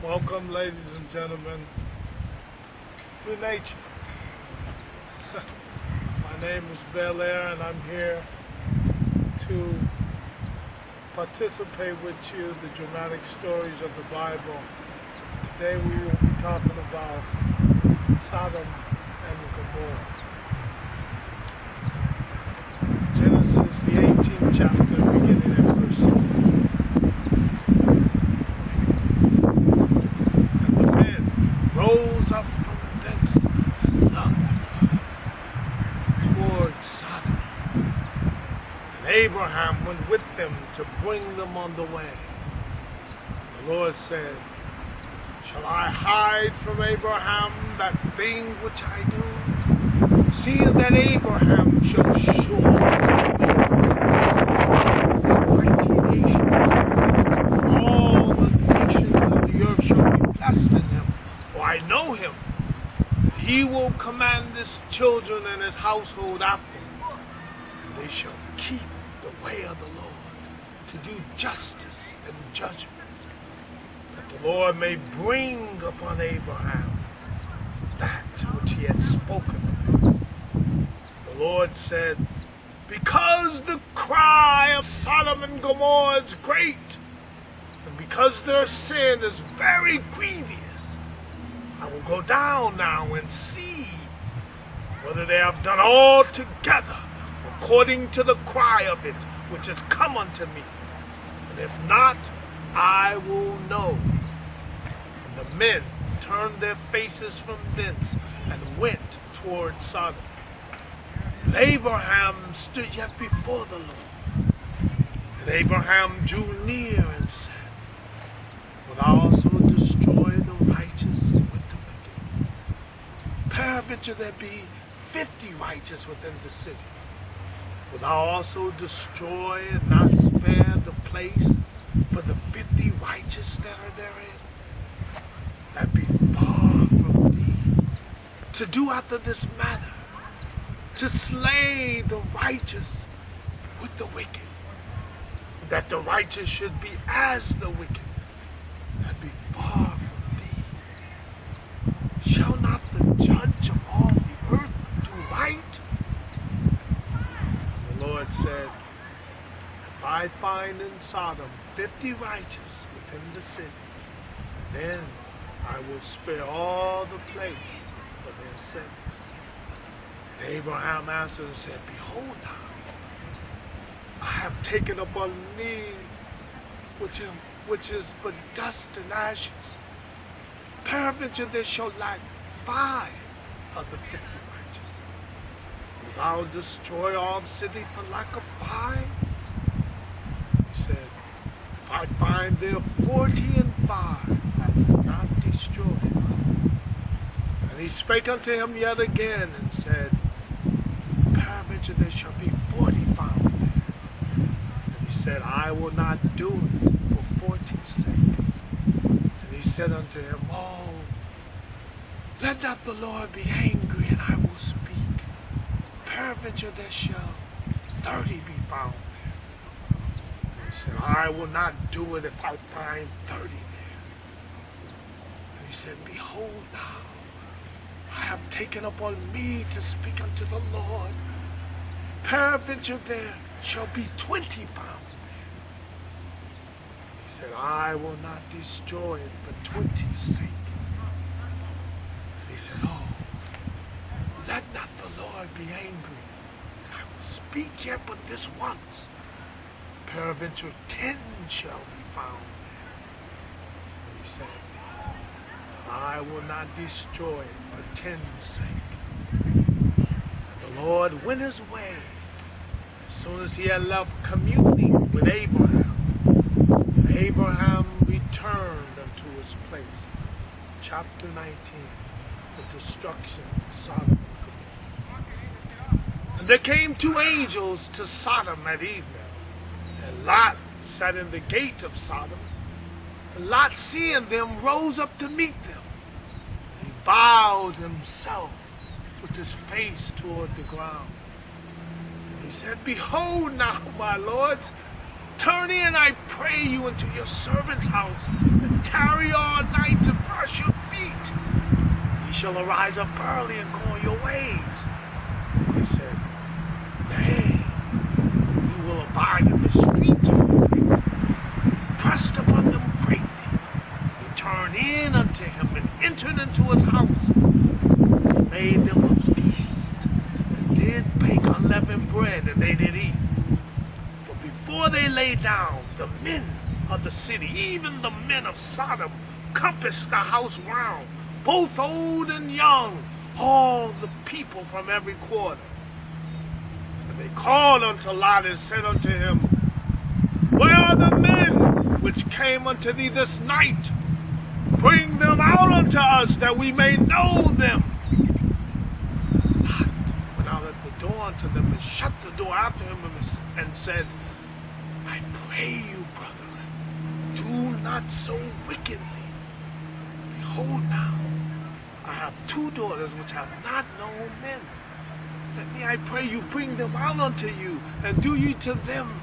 Welcome, ladies and gentlemen, to nature. My name is Aire, and I'm here to participate with you the dramatic stories of the Bible. Today we will be talking about Sodom and Gomorrah. Genesis, the 18th chapter, beginning at verse 16. Rose up from thence and looked toward Sodom. And Abraham went with them to bring them on the way. The Lord said, Shall I hide from Abraham that thing which I do? Seeing that Abraham shall surely mighty nation, all the nations of the earth shall be blessed in him. I know him. He will command his children and his household after him. And they shall keep the way of the Lord to do justice and judgment, that the Lord may bring upon Abraham that which he had spoken of him. The Lord said, Because the cry of Sodom and Gomorrah is great, and because their sin is very grievous, I will go down now and see whether they have done altogether according to the cry of it which has come unto me. And if not, I will know. And the men turned their faces from thence and went toward Sodom. And Abraham stood yet before the Lord. And Abraham drew near and said, Will I also destroy the righteous? Peradventure there be 50 righteous within the city. Will thou also destroy and not spare the place for the 50 righteous that are therein? That be far from thee, to do after this manner, to slay the righteous with the wicked, that the righteous should be as the wicked. That be far from thee. Shall not the judge of all the earth do right? And the Lord said, If I find in Sodom 50 righteous within the city, then I will spare all the place for their sins. And Abraham answered and said, Behold now, I have taken upon me which is but dust and ashes. Peradventure there shall lack 5 of the 50 righteous. Wilt thou destroy all the city for lack of 5? He said, If I find there 40 and 5, I will not destroy it. And he spake unto him yet again and said, Peradventure there shall be 40 found there. And he said, I will not do it for 40's sake. He said unto him, Oh, let not the Lord be angry, and I will speak. Peradventure there shall 30 be found there. And he said, I will not do it if I find 30 there. And he said, Behold now, I have taken upon me to speak unto the Lord. Peradventure there shall be 20 found. I will not destroy it for 20's sake. And he said, Oh, let not the Lord be angry. I will speak yet but this once. Peradventure 10 shall be found there. And he said, I will not destroy it for 10's sake. And the Lord went his way as soon as he had left communing with Abraham. Abraham returned unto his place. Chapter 19, the destruction of Sodom and Gomorrah. And there came 2 angels to Sodom at evening, and Lot sat in the gate of Sodom. And Lot, seeing them, rose up to meet them. He bowed himself with his face toward the ground. And he said, Behold now, my lords, Turn in, I pray you, into your servant's house, and tarry all night to wash your feet. Ye shall arise up early and go your ways. They said, Nay, we will abide in the street till night. Pressed upon them greatly. They turned in unto him and entered into his house. He made them a feast, and did bake unleavened bread, and they did eat. Before they lay down, the men of the city, even the men of Sodom, compassed the house round, both old and young, all the people from every quarter. And they called unto Lot and said unto him, Where are the men which came unto thee this night? Bring them out unto us, that we may know them. Lot went out at the door unto them and shut the door after him and said, I pray you, brethren, do not so wickedly. Behold now, I have two daughters which have not known men. Let me, I pray you, bring them out unto you, and do ye to them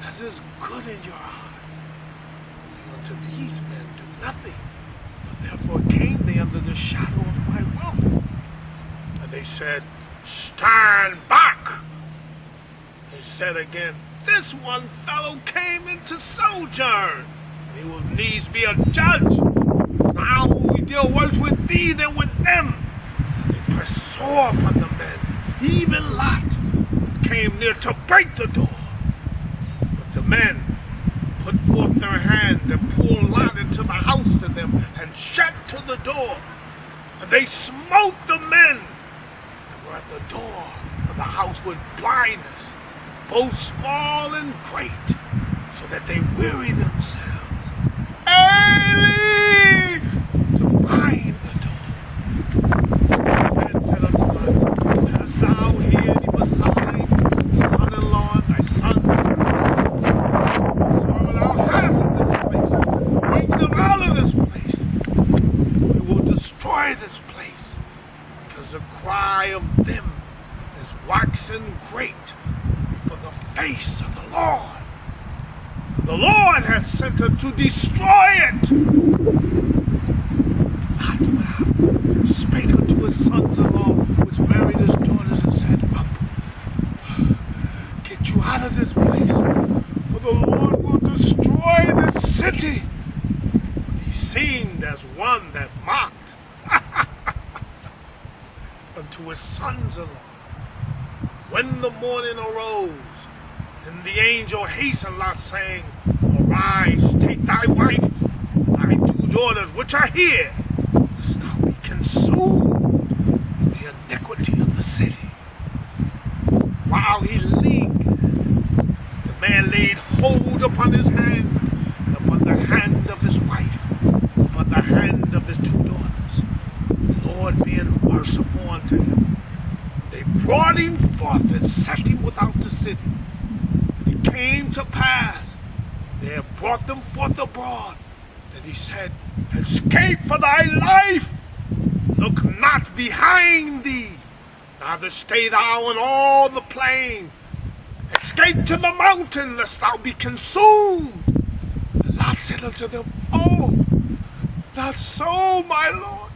as is good in your eye. Only unto these men do nothing, for therefore came they under the shadow of my roof. And they said, Stand back. They said again, This one fellow came into sojourn, and he will needs be a judge. Now will we deal worse with thee than with them. And they pressed sore upon the men, even Lot, and came near to break the door. But the men put forth their hand and pulled Lot into the house to them, and shut to the door. And they smote the men that were at the door of the house with blindness, both small and great, so that they weary themselves. Aire! To find the door. And said unto Lot, Hast thou here any beside son-in-law, thy son? So thou hast in this place. Bring them out of this place. We will destroy this place, because the cry of them is waxen great for the face of the Lord. The Lord hath sent him to destroy it. Lot went out and spake unto his sons-in-law, which married his daughters, and said, Up, get you out of this place, for the Lord will destroy this city. He seemed as one that mocked unto his sons-in-law. When the morning arose, and the angel hastened Lot, saying, Arise, take thy wife, thy two daughters, which are here, lest thou be consumed in the iniquity of the city. While he lingered, the man laid hold upon his hand, and upon the hand of his wife, and upon the hand of his two daughters, the Lord being merciful unto him. They brought him forth and set him without the city. And it came to pass, they have brought them forth abroad, that he said, Escape for thy life, look not behind thee, neither stay thou in all the plain. Escape to the mountain, lest thou be consumed. And Lot said unto them, Oh, not so, my Lord.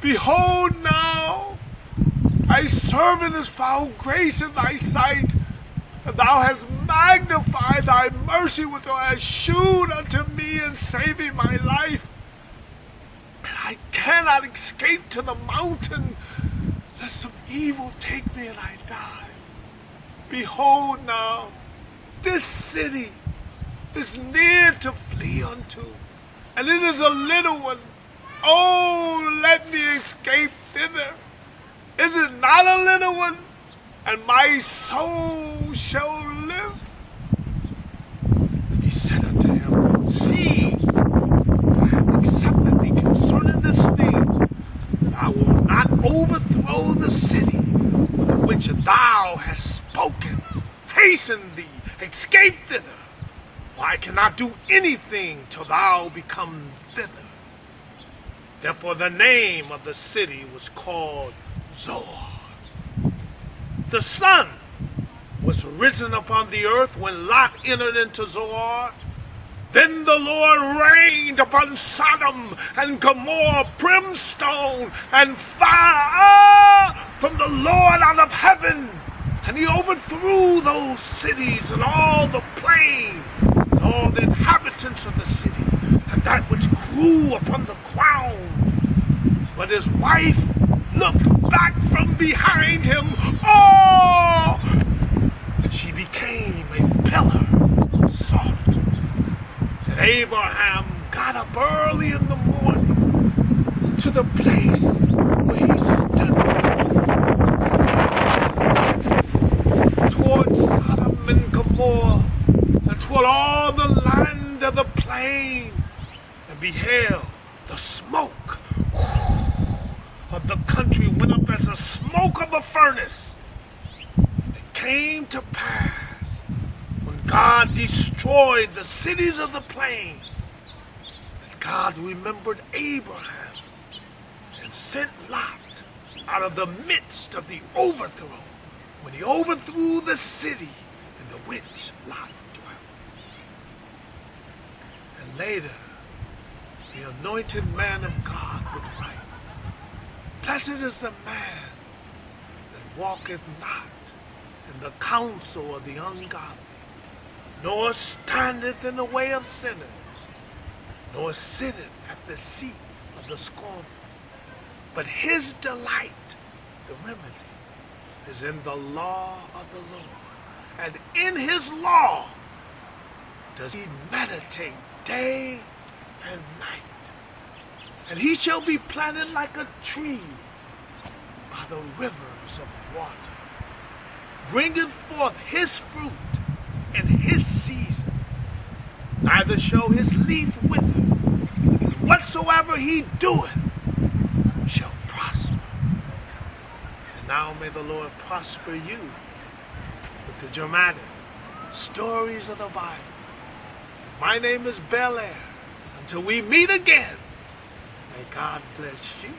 Behold now, thy servant has found grace in thy sight, and thou hast magnified thy mercy which thou hast shewed unto me in saving my life. And I cannot escape to the mountain, lest some evil take me and I die. Behold now, this city is near to flee unto, and it is a little one. Oh, let me escape thither. Is it not a little one? And my soul shall live. And he said unto him, See, I have accepted thee concerning this thing, that I will not overthrow the city of which thou hast spoken. Hasten thee, escape thither, for I cannot do anything till thou become thither. Therefore the name of the city was called Zoar. The sun was risen upon the earth when Lot entered into Zoar. Then the Lord rained upon Sodom and Gomorrah brimstone and fire from the Lord out of heaven. And he overthrew those cities and all the plain, and all the inhabitants of the city, and that which grew upon the ground. But his wife looked back from behind him. Oh! And she became a pillar of salt. And Abraham got up early in the morning to the place where he stood toward Sodom and Gomorrah and toward all the land of the plain, and beheld the smoke of the country went up as the smoke of a furnace. It came to pass when God destroyed the cities of the plain that God remembered Abraham and sent Lot out of the midst of the overthrow, when he overthrew the city in the which Lot dwelt. And later, the anointed man of God would write, "Blessed is the man that walketh not in the counsel of the ungodly, nor standeth in the way of sinners, nor sitteth at the seat of the scornful. But his delight," the remedy, "is in the law of the Lord, and in his law does he meditate day and night. And he shall be planted like a tree by the rivers of water, bringeth forth his fruit in his season. Neither shall his leaf wither, and whatsoever he doeth shall prosper." And now may the Lord prosper you with the dramatic stories of the Bible. My name is Aire. Until we meet again, may God bless you.